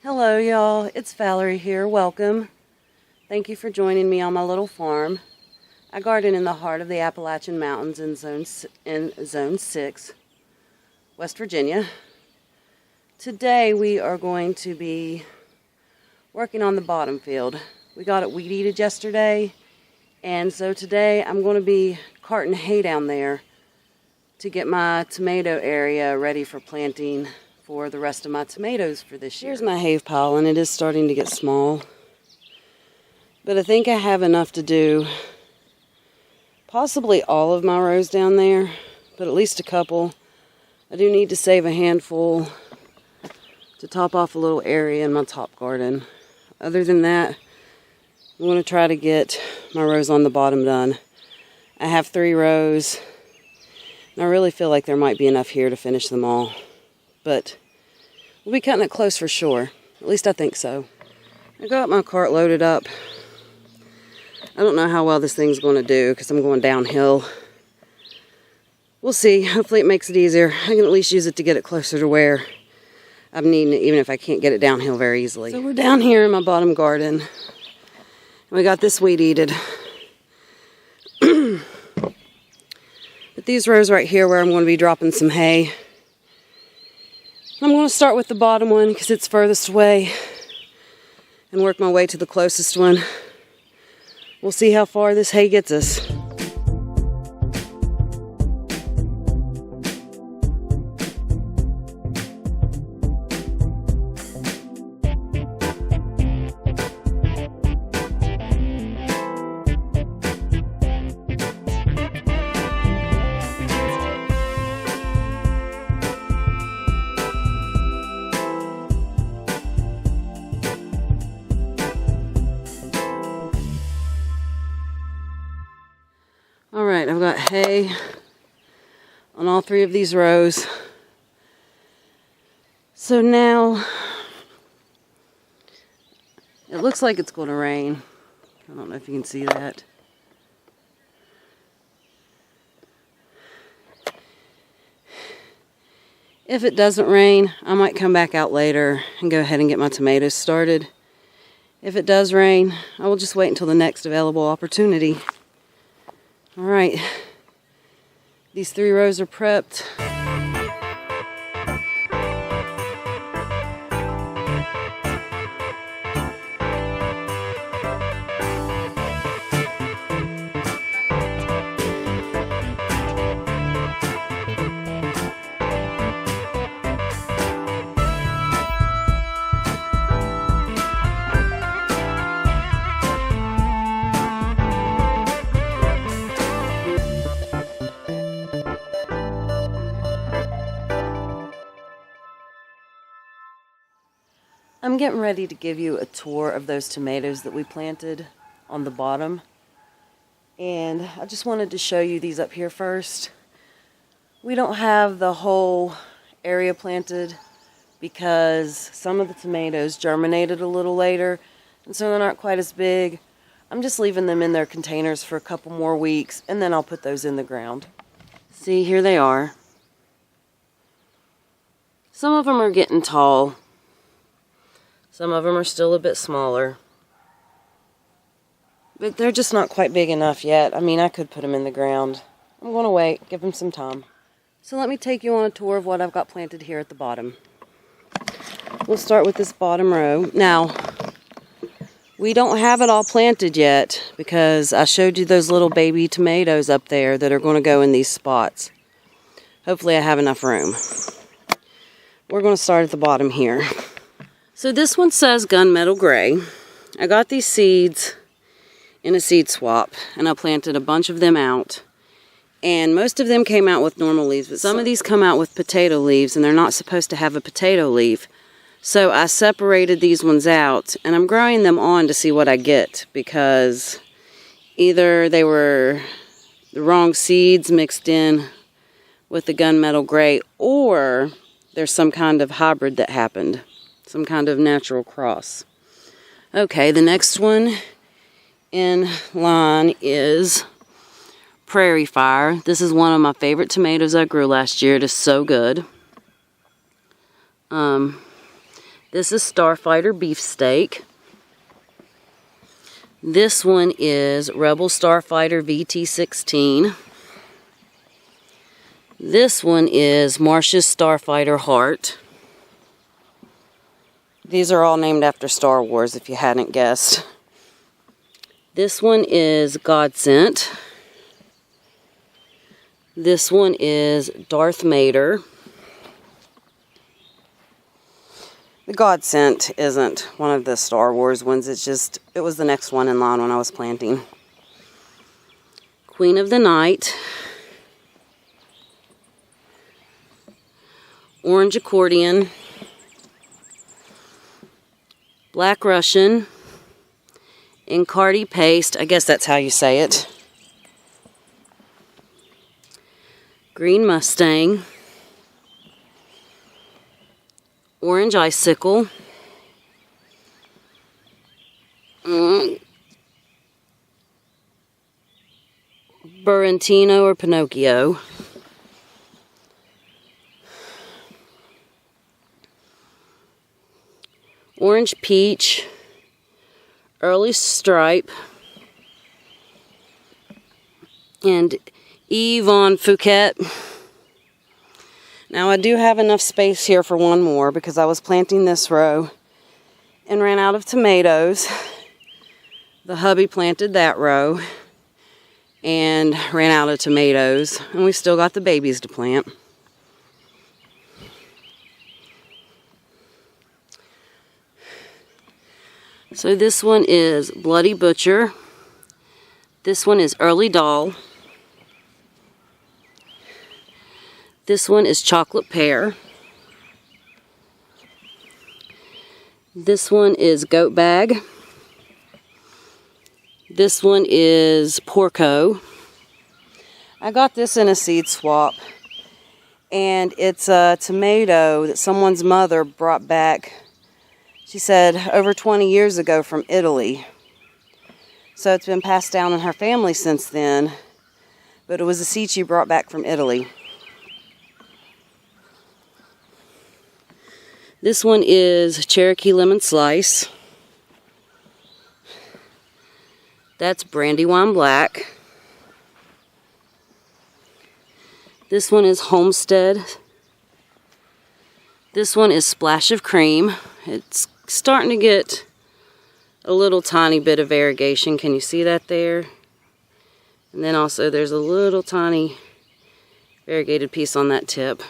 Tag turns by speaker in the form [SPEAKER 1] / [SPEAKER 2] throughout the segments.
[SPEAKER 1] Hello y'all, it's Valerie here, welcome. Thank you for joining me on my little farm. I garden in the heart of the Appalachian Mountains in Zone 6, West Virginia. Today we are going to be working on the bottom field. We got it weed-eated yesterday, and so today I'm going to be carting hay down there to get my tomato area ready for planting for the rest of my tomatoes for this year. Here's my hay pile, and it is starting to get small. But I think I have enough to do possibly all of my rows down there, but at least a couple. I do need to save a handful to top off a little area in my top garden. Other than that, I'm going to try to get my rows on the bottom done. I have 3 rows, and I really feel like there might be enough here to finish them all. But we'll be cutting it close for sure. At least I think so. I got my cart loaded up. I don't know how well this thing's going to do because I'm going downhill. We'll see. Hopefully it makes it easier. I can at least use it to get it closer to where I'm needing it, even if I can't get it downhill very easily. So we're down here in my bottom garden. And we got this weed-eated. But these rows right here where I'm going to be dropping some hay. I'm going to start with the bottom one because it's furthest away and work my way to the closest one. We'll see how far this hay gets us. Alright, I've got hay on all 3 of these rows. So now, it looks like it's going to rain. I don't know if you can see that. If it doesn't rain, I might come back out later and go ahead and get my tomatoes started. If it does rain, I will just wait until the next available opportunity. All right, these 3 rows are prepped. I'm getting ready to give you a tour of those tomatoes that we planted on the bottom. And I just wanted to show you these up here first. We don't have the whole area planted because some of the tomatoes germinated a little later, and so they're not quite as big. I'm just leaving them in their containers for a couple more weeks, and then I'll put those in the ground. See, here they are. Some of them are getting tall. Some of them are still a bit smaller. But they're just not quite big enough yet. I mean, I could put them in the ground. I'm going to wait, give them some time. So let me take you on a tour of what I've got planted here at the bottom. We'll start with this bottom row. Now, we don't have it all planted yet because I showed you those little baby tomatoes up there that are going to go in these spots. Hopefully I have enough room. We're going to start at the bottom here. So this one says Gunmetal Gray. I got these seeds in a seed swap, and I planted a bunch of them out. And most of them came out with normal leaves, but some of these come out with potato leaves, and they're not supposed to have a potato leaf. So I separated these ones out, and I'm growing them on to see what I get, because either they were the wrong seeds mixed in with the Gunmetal Gray, or there's some kind of hybrid that happened. Some kind of natural cross. Okay, the next one in line is Prairie Fire. This is one of my favorite tomatoes I grew last year. It is so good. This is Starfighter Beefsteak. This one is Rebel Starfighter VT-16. This one is Marsh's Starfighter Heart. These are all named after Star Wars, if you hadn't guessed. This one is Godsent. This one is Darth Mater. The Godsent isn't one of the Star Wars ones. It was the next one in line when I was planting. Queen of the Night. Orange Accordion. Black Russian. Encardi Paste. I guess that's how you say it. Green Mustang. Orange Icicle. Burrentino or Pinocchio. Orange Peach. Early Stripe. And Yvonne Fouquet. Now I do have enough space here for one more because I was planting this row and ran out of tomatoes. The hubby planted that row and ran out of tomatoes, and we've still got the babies to plant. So this one is Bloody Butcher. This one is Early Doll. This one is Chocolate Pear. This one is Goat Bag. This one is Porco. I got this in a seed swap, and it's a tomato that someone's mother brought back, she said, over 20 years ago from Italy. So it's been passed down in her family since then, but it was a seed she brought back from Italy. This one is Cherokee Lemon Slice. That's Brandywine Black. This one is Homestead. This one is Splash of Cream. It's starting to get a little tiny bit of variegation. Can you see that there? And then also there's a little tiny variegated piece on that tip.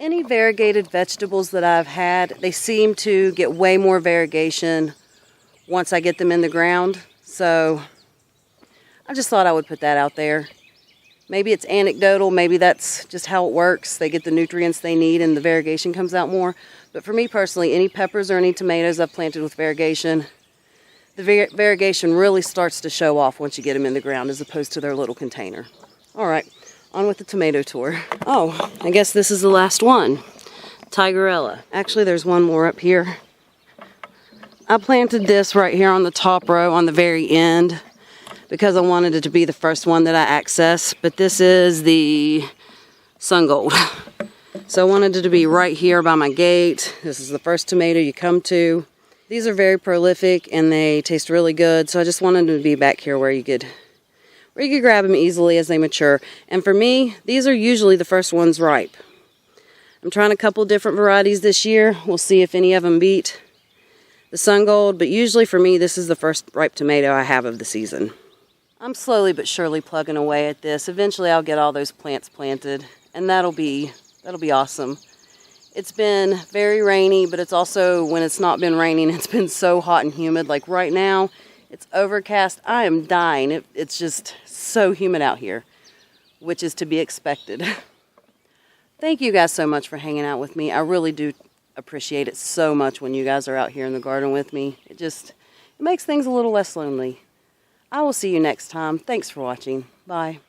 [SPEAKER 1] Any variegated vegetables that I've had, they seem to get way more variegation once I get them in the ground. So I just thought I would put that out there. Maybe it's anecdotal, maybe that's just how it works. They get the nutrients they need and the variegation comes out more. But for me personally, any peppers or any tomatoes I've planted with variegation, the variegation really starts to show off once you get them in the ground as opposed to their little container. All right. On with the tomato tour. Oh, I guess this is the last one. Tigerella. Actually, there's one more up here. I planted this right here on the top row on the very end because I wanted it to be the first one that I access. But this is the Sun Gold. So I wanted it to be right here by my gate. This is the first tomato you come to. These are very prolific and they taste really good. So I just wanted them to be back here where you could grab them easily as they mature. And for me, these are usually the first ones ripe. I'm trying a couple different varieties this year. We'll see if any of them beat the Sun Gold, but usually for me, this is the first ripe tomato I have of the season. I'm slowly but surely plugging away at this. Eventually I'll get all those plants planted, and that'll be awesome. It's been very rainy, but it's also, when it's not been raining, it's been so hot and humid. Like right now, it's overcast. I am dying. It's just so humid out here, which is to be expected. Thank you guys so much for hanging out with me. I really do appreciate it so much when you guys are out here in the garden with me. It makes things a little less lonely. I will see you next time. Thanks for watching. Bye.